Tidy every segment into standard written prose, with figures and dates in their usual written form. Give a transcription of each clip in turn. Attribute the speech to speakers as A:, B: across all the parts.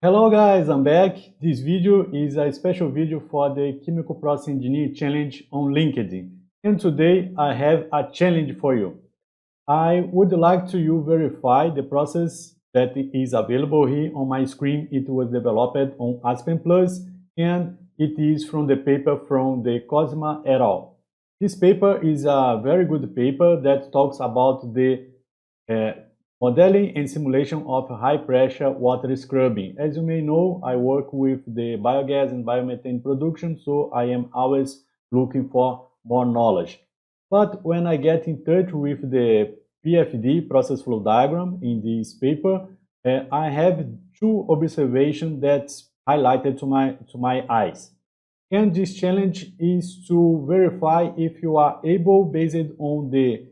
A: Hello guys, I'm back. This video is a special video for the Chemical Process Engineer Challenge on LinkedIn. And today I have a challenge for you. I would like to you verify the process that is available here on my screen. It was developed on Aspen Plus and it is from the paper from the Cosma et al. This paper is a very good paper that talks about the uh, modeling and simulation of high-pressure water scrubbing. As you may know, I work with the biogas and biomethane production, so I am always looking for more knowledge. But when I get in touch with the PFD, process flow diagram, in this paper, I have two observations that's highlighted to my eyes. And this challenge is to verify if you are able, based on the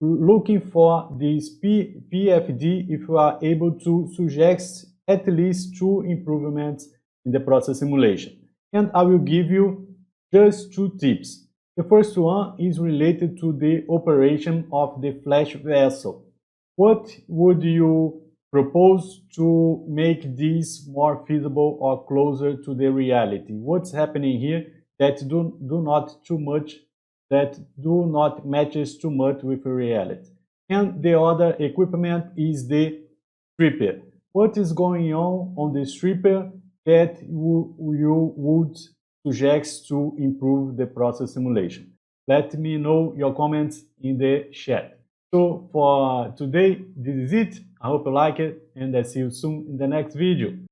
A: looking for this PFD, if you are able to suggest at least two improvements in the process simulation. And I will give you just two tips. The first one is related to the operation of the flash vessel. What would you propose to make this more feasible or closer to the reality? What's happening here that do not matches too much with reality? And the other equipment is the stripper. What is going on the stripper that you would suggest to improve the process simulation? Let me know your comments in the chat. So for today, this is it. I hope you like it and I see you soon in the next video.